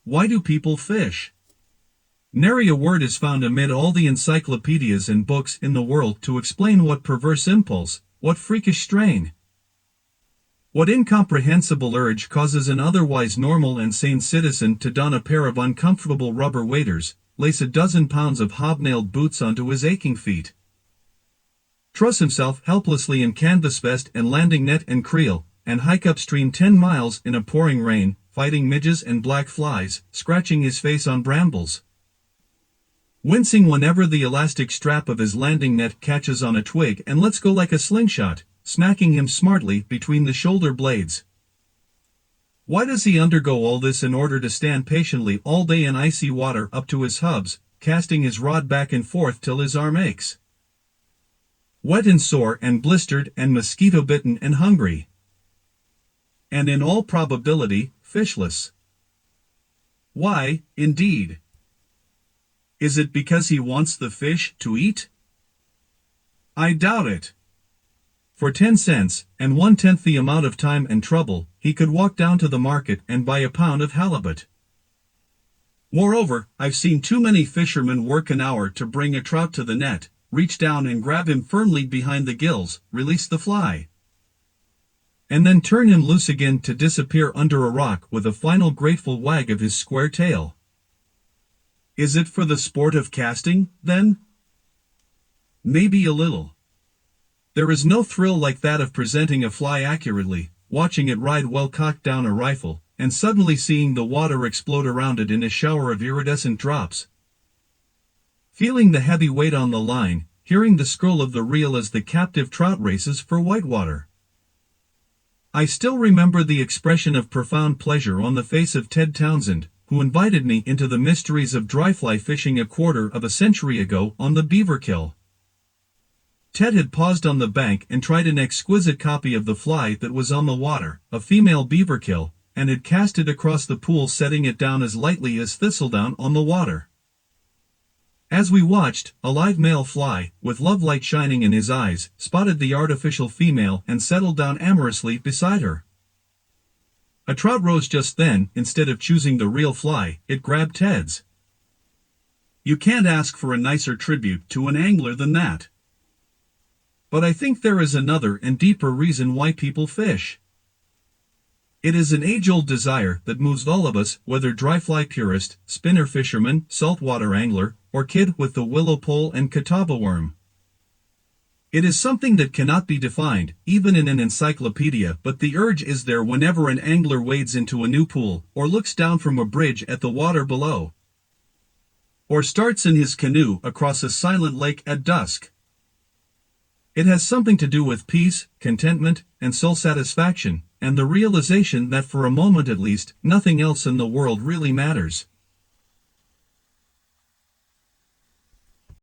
why do people fish? Nary a word is found amid all the encyclopedias and books in the world to explain what perverse impulse, what freakish strain, what incomprehensible urge causes an otherwise normal and sane citizen to don a pair of uncomfortable rubber waders, lace a dozen pounds of hobnailed boots onto his aching feet, truss himself helplessly in canvas vest and landing net and creel, and hike upstream 10 miles in a pouring rain, fighting midges and black flies, scratching his face on brambles, wincing whenever the elastic strap of his landing net catches on a twig and lets go like a slingshot, smacking him smartly between the shoulder blades. Why does he undergo all this in order to stand patiently all day in icy water up to his hubs, casting his rod back and forth till his arm aches? Wet and sore and blistered and mosquito-bitten and hungry. And in all probability, fishless. Why, indeed? Is it because he wants the fish to eat? I doubt it. For 10 cents, and 1/10 the amount of time and trouble, he could walk down to the market and buy a pound of halibut. Moreover, I've seen too many fishermen work an hour to bring a trout to the net, reach down and grab him firmly behind the gills, release the fly, and then turn him loose again to disappear under a rock with a final grateful wag of his square tail. Is it for the sport of casting, then? Maybe a little. There is no thrill like that of presenting a fly accurately, watching it ride well cocked down a rifle, and suddenly seeing the water explode around it in a shower of iridescent drops. Feeling the heavy weight on the line, hearing the scroll of the reel as the captive trout races for whitewater. I still remember the expression of profound pleasure on the face of Ted Townsend, who invited me into the mysteries of dry fly fishing a quarter of a century ago on the beaver kill. Ted had paused on the bank and tried an exquisite copy of the fly that was on the water, a female beaver kill, and had cast it across the pool, setting it down as lightly as thistledown on the water. As we watched, a live male fly, with love light shining in his eyes, spotted the artificial female and settled down amorously beside her. A trout rose just then. Instead of choosing the real fly, it grabbed Ted's. You can't ask for a nicer tribute to an angler than that. But I think there is another and deeper reason why people fish. It is an age-old desire that moves all of us, whether dry fly purist, spinner fisherman, saltwater angler, or kid with the willow pole and catawba worm. It is something that cannot be defined, even in an encyclopedia, but the urge is there whenever an angler wades into a new pool, or looks down from a bridge at the water below, or starts in his canoe across a silent lake at dusk. It has something to do with peace, contentment, and soul satisfaction, and the realization that for a moment at least, nothing else in the world really matters.